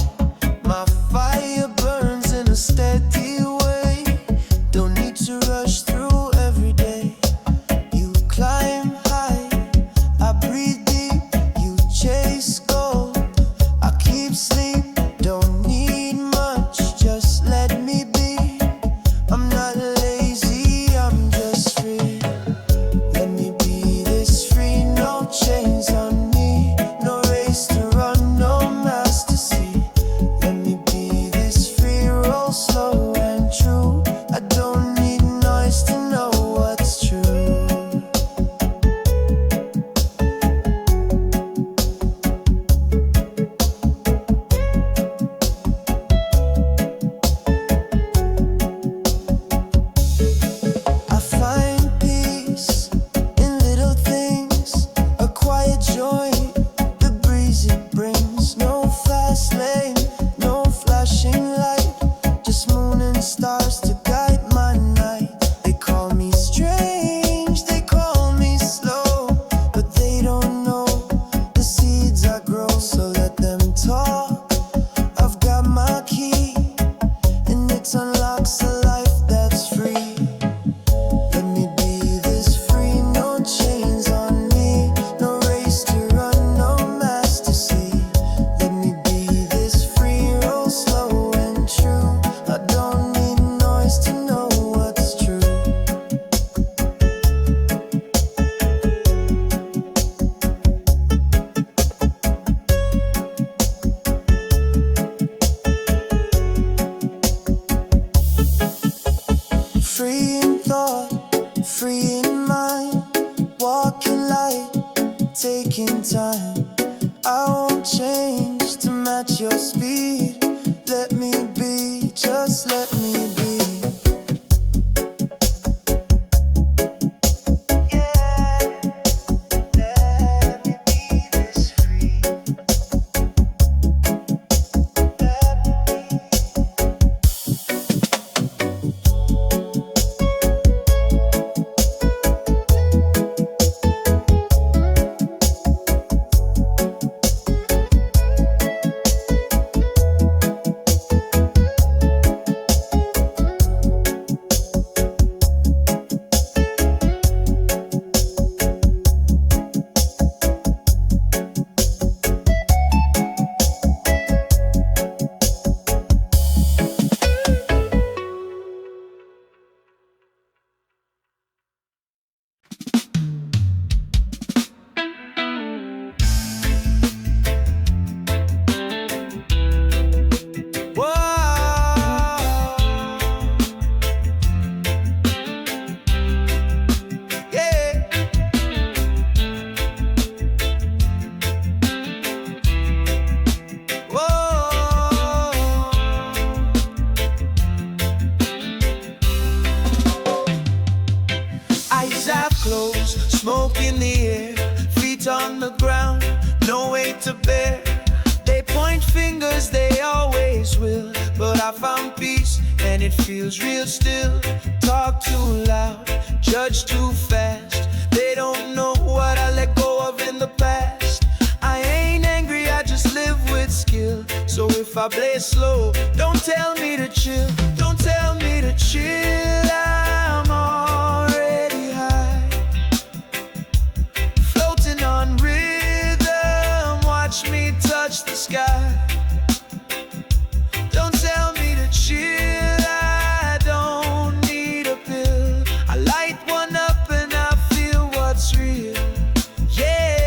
My fire burns in a steady way. Don't need to rush through every day. You climb high, I breathe deep. You chase gold, I keep sleep. Don't need much, just let me be. I'm not lazy, I'm just free. Let me be this free, no chains on me. No race to run, no mass to see. Let me be this free, roll slow and true. I don't need noise to know what's true. I find peace in little things, a quiet joy, the breeze it brings. No fast lane, no flashing light, just moon and stars to guide my night. They call me strange, they call me slow, but they don't know the seeds I grow. So let them talk, I've got my key, and it unlocks a life that's free. Let me be this free, no chains on me. No race to run, no mass to see. Let me be this free, roll slow and true. I don't need noise to know what's true. Free in thought, free in mind, walking light, taking time. I won't change to match your speed. Let me be, just let me be. Yeah, let me be this free. Eyes half closed, smoke in the air, feet on the ground, no weight to bear. They point fingers, they always will, but I found peace and it feels real still. Talk too loud, judge too fast. They don't know what I let go of in the past. I ain't angry, I just live with skill. So if I play slow, don't tell me to chill. Don't tell me to chill, I'm already high, floating on rhythm. Watch me touch the sky. Don't tell me to chill, I don't need a pill. I light one up and I feel what's real. Yeah,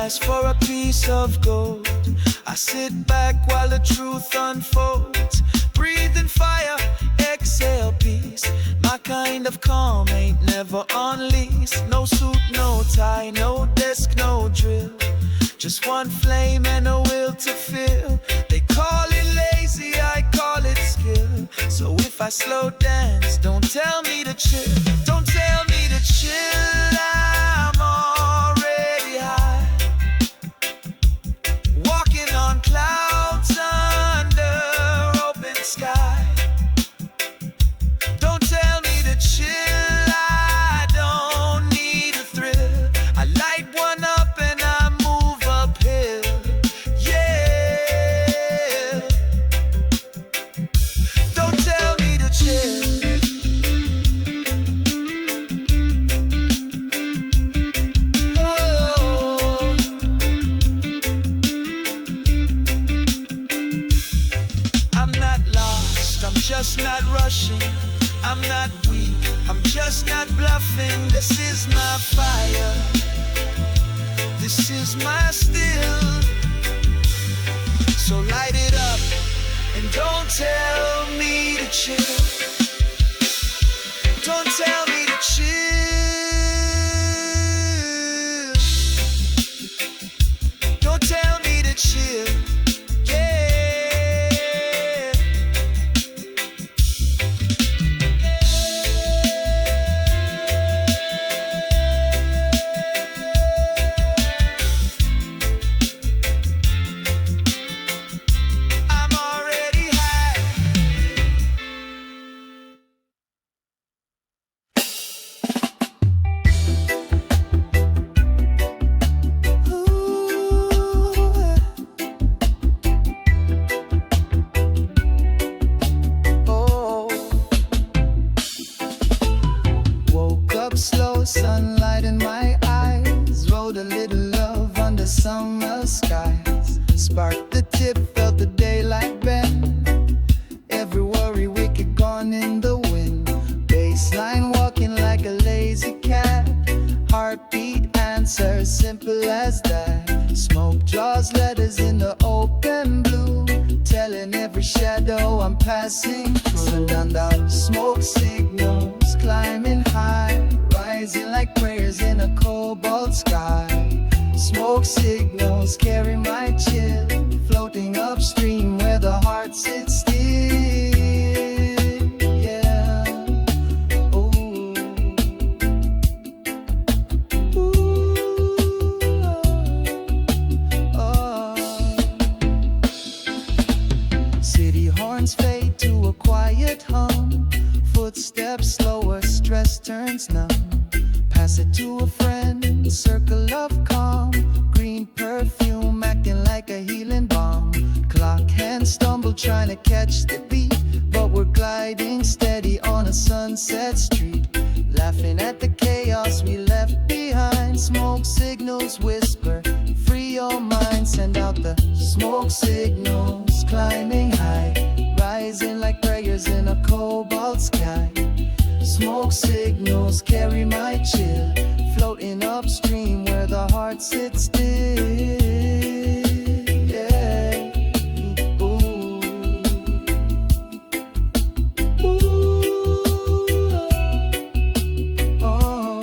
price for a piece of gold. I sit back while the truth unfolds. Breathing fire, exhale peace. My kind of calm ain't never on lease. No suit, no tie, no desk, no drill. Just one flame and a will to fill. They call it lazy, I call it skill. So if I slow dance, don't tell me to chill. Don't tell me to chill, I'm already high. Walking on clouds under open sky. Don't tell me to chill, I don't need a thrill. I light one up and I move uphill. Yeah. Don't tell me to chill. Oh. I'm not lost, I'm just not rushing. I'm not weak, I'm just not bluffing. This is my fire, this is my still. So light it up and don't tell me to chill. Don't tell me to chill. Don't tell me to chill. Yeah. I'm already high. Oh. Woke up slow, sunlight in my eyes. Wrote a little love under summer skies. Sparked the tip, felt the daylight bend. Every worry wicked gone in the wind. Baseline walking like a lazy cat. Heartbeat answer, simple as that. Smoke draws letters in the open blue, telling every shadow I'm passing through. Sundown, smoke signals, climbing high, rising like prayers in a cobalt sky. Smoke signals carry my chill, floating upstream where the heart sits still. Yeah. Ooh. Oh. City horns fade to a quiet hum. Footsteps slower, stress turns numb. Pass it to a friend, circle of calm. Green perfume acting like a healing balm. Clock hands stumble trying to catch the beat, but we're gliding steady on a sunset street. Laughing at the chaos we left behind. Smoke signals whisper, free your mind. Send out the smoke signals, climbing high, rising like prayers in a cobalt sky. Smoke signals carry my chill, floating upstream where the heart sits still. Yeah. Ooh. Ooh. Oh.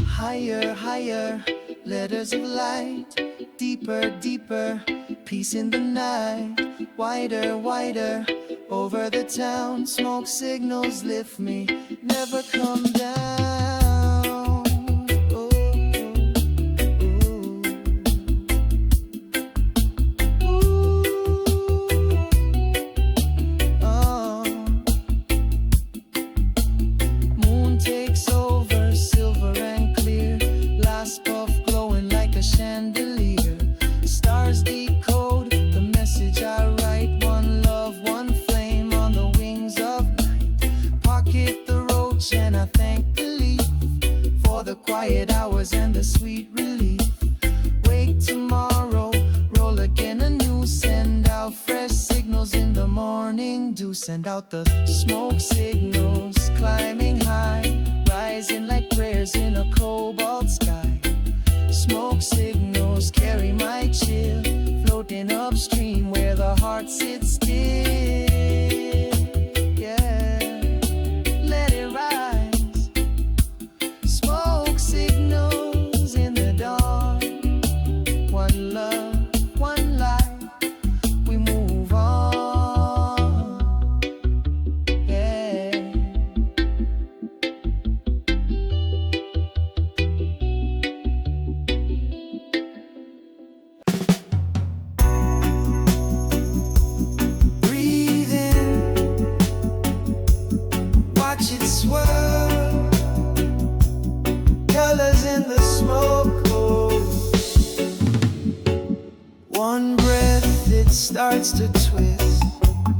Higher, higher, letters of light. Deeper, deeper, peace in the night. Wider, wider, over the town. Smoke signals lift me, never come down. Oh, oh. Moon takes over, silver and clear. Last puff glowing like a chandelier. Stars decode the message I write. One love, one flame on the wings of night. Pocket the roach and I thank the leaf for the quiet hours and the sweet relief. Wake tomorrow, roll again anew. Send out fresh signals in the morning dew. Send out the smoke signals, climbing high, rising like prayers in a cobalt sky. starts to twist.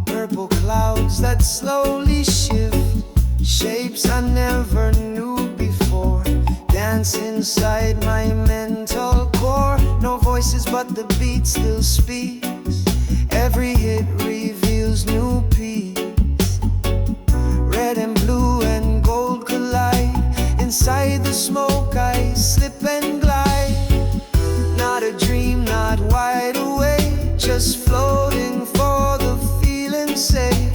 Purple clouds that slowly shift, shapes I never knew before, dance inside my mental core. No voices but the beat still speaks. Every hit reveals new peace. Red and blue and gold collide. Inside the smoke I slip and glide. Not a dream, not wide awake, just floating for the feeling's sake.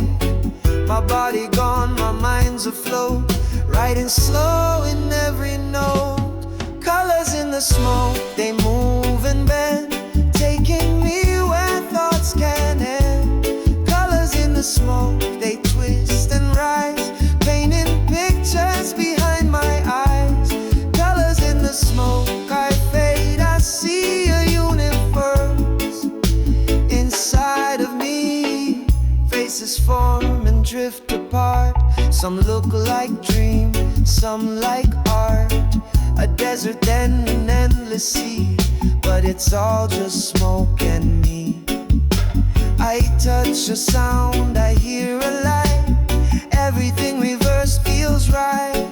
My body gone, my mind's afloat, riding slow in every note. Colors in the smoke, they move and bend, taking me where thoughts can't end. Colors in the smoke, they twist and rise, painting pictures behind my eyes. Colors in the smoke, I fade, I see a universe inside of me. Faces form and drift apart. Some look like dreams, some like art. A desert then an endless sea, but it's all just smoke and me. I touch a sound, I hear a light. Everything reversed feels right,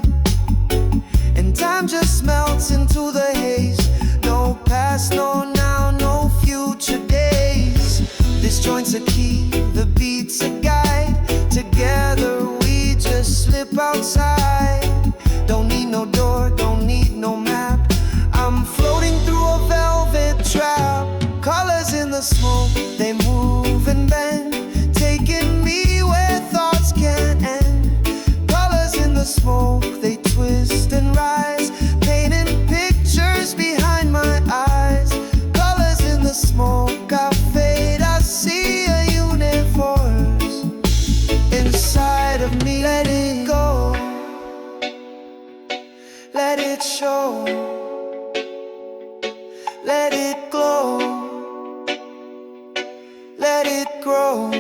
and time just melts into the haze. No past, no now, no future days. This joint's a key, the beat's a guide. Together we just slip outside. Don't need no door, don't need no map. I'm floating through a velvet trap. Colors in the smoke, they move and bend, taking me where thoughts can't end. Colors in the smoke, they twist and rise, painting pictures behind my eyes. Colors in the smoke, I fade, I see a universe inside of me. Let it go, let it show, let it glow, let it grow.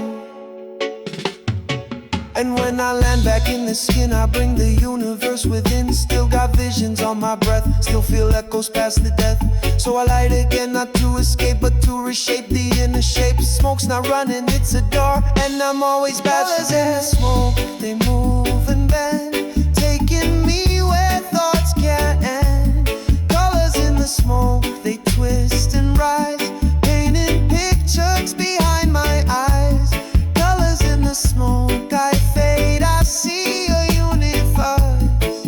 And when I land back in the skin, I bring the universe within. Still got visions on my breath, still feel echoes past the death. So I light again, not to escape, but to reshape the inner shape. Smoke's not running, it's a door, and I'm always Colors in the smoke, they move and bend, taking me where thoughts can't end. Colors in the smoke, they twist and rise, painting pictures behind my eyes. Colors in the smoke, I fade, I see a universe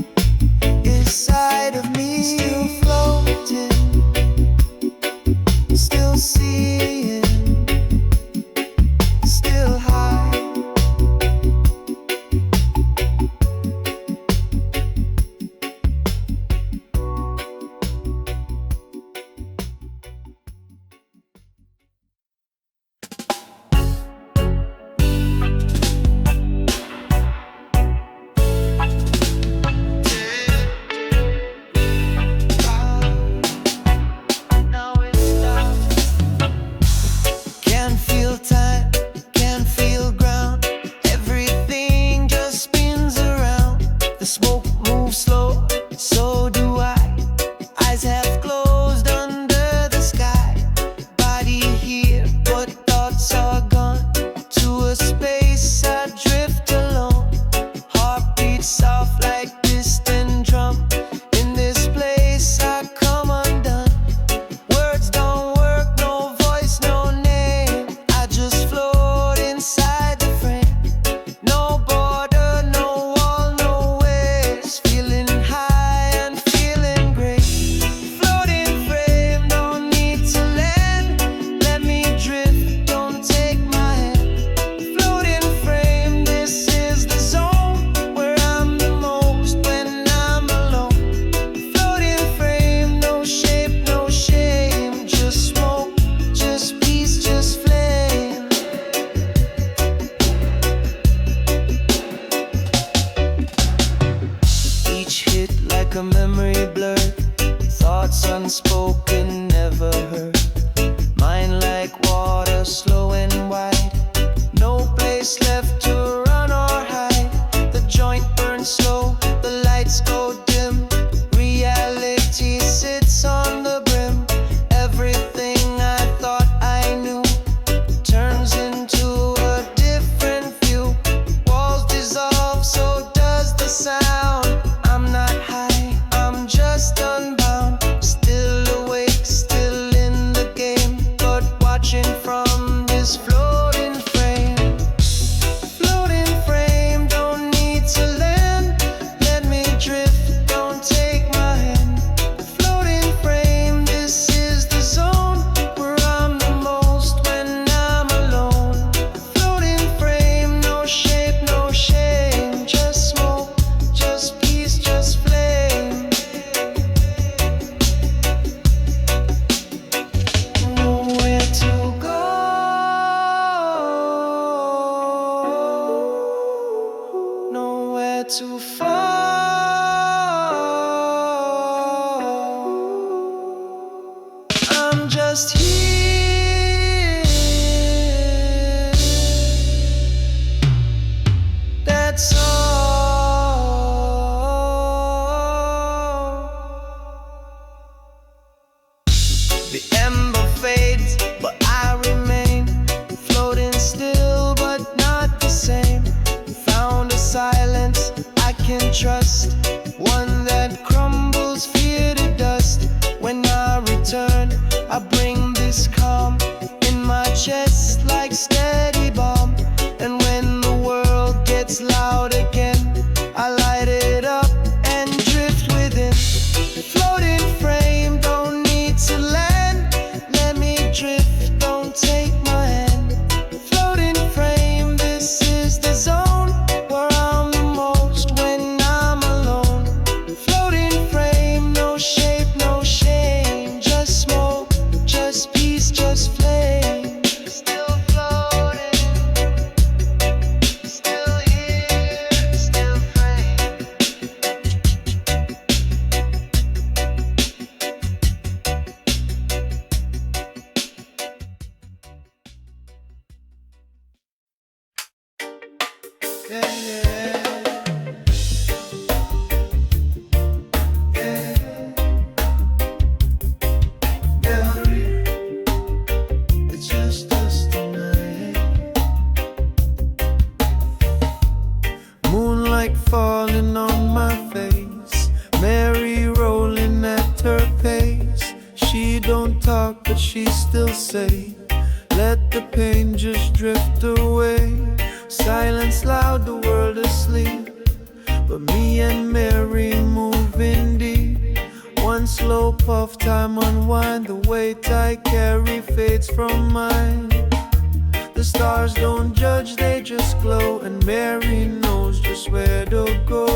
inside of me. Still floating, still seeing, still high. Can't feel time, can't feel ground. Everything just spins around. The smoke moves slow, so do I. Eyes half closed under the sky. Body here, but thoughts are gone. To a space I drift alone. Heartbeat soft like distant drum. In this place I come undone. Words don't work, no voice, no name. I just float inside the frame. No border, no wall, no ways. Feeling high and feeling great. Floating frame, don't need to land. Let me drift, don't take my hand. Floating frame, this is the zone where I'm the most when I'm alone. Floating frame, no shape, no shame. Just smoke, just peace, just flame. Each hit like a memory blurred. Thoughts unspoken, never heard. Mind like water, slow and wide. No place left to run or hide. The joint burns slow, the lights go dim. Reality sits on the brim. Everything I thought I knew turns just here. That's all. The ember fades, but I remain floating still, but not the same. Found a silence I can trust, one that crumbles fear to dust. When I return, I bring this calm in my chest like steady bomb. And when the world gets loud again, I light it up and drift within. Floating frame, don't need to land. Let me drift, don't take my hand. Floating frame, this is the zone where I'm the most when I'm alone. Floating frame, no shape, no shame. Just smoke, just peace, just flame. Still floating, still here, still frame. Yeah, yeah. It's just us tonight. Moonlight falling on my face, Mary rolling at her pace. She don't talk, but she still say, let the pain just drift away. Silence loud, the world asleep, but me and Mary moving deep. One slow puff, time unwind. The weight I carry fades from mine. The stars don't judge, they just glow, and Mary knows just where to go.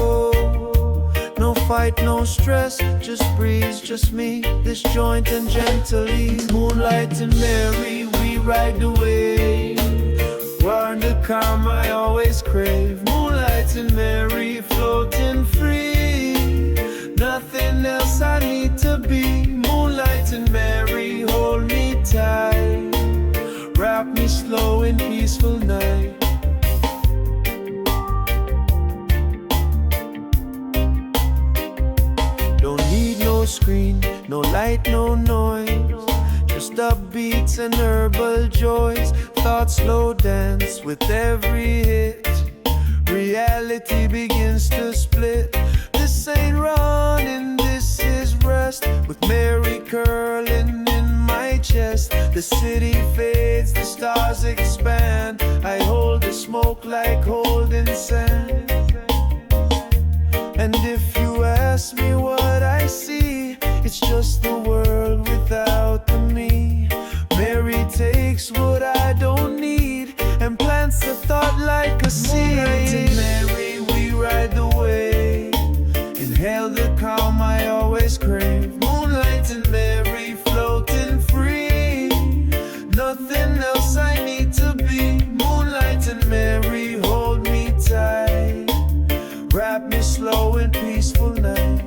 No fight, no stress, just breeze, just me, this joint and gentle ease. Moonlight and Mary, we ride the wave. We're the calm I always crave. Moonlight and Mary, floating free. Nothing else I need to be. Moonlight and Mary, hold me tight. Wrap me slow in peaceful night. Don't need no screen, no light, no noise. Just upbeats and herbal joys. Thoughts slow dance with every hit. Reality begins to split. This ain't running, this is rest. With Mary curling in my chest. The city fades, the stars expand. I hold the smoke like holding sand. And if you ask me what I see, it's just the world without the me. Mary takes what I don't need and plants a thought like a seed. Moonlight and Mary, we ride the wave. Inhale the calm I always crave. Moonlight and Mary, floating free. Nothing else I need to be. Moonlight and Mary, hold me tight. Wrap me slow in peaceful night.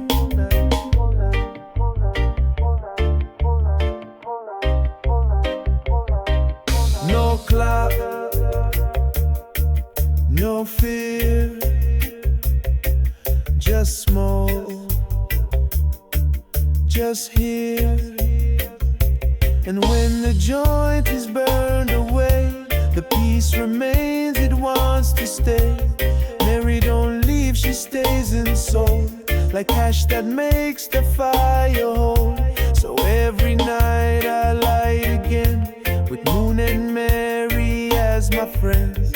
No clock, no fear, just smoke, just here. And when the joint is burned away, the peace remains, it wants to stay. Mary don't leave, she stays in soul, like ash that makes the fire hold. So every night I light again, with Moon and Mary as my friends.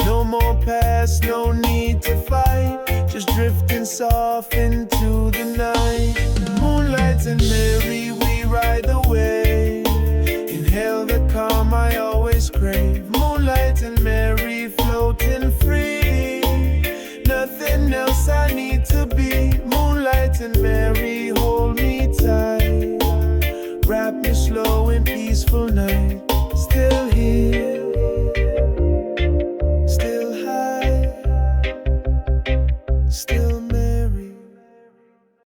No more past, no need to fight, just drifting soft into the night. Moonlight and Mary, we ride the wave. Inhale the calm I always crave. Moonlight and Mary, floating free. Nothing else I need to be. Moonlight and Mary, hold me tight. Wrap me slow in peaceful night. Still here.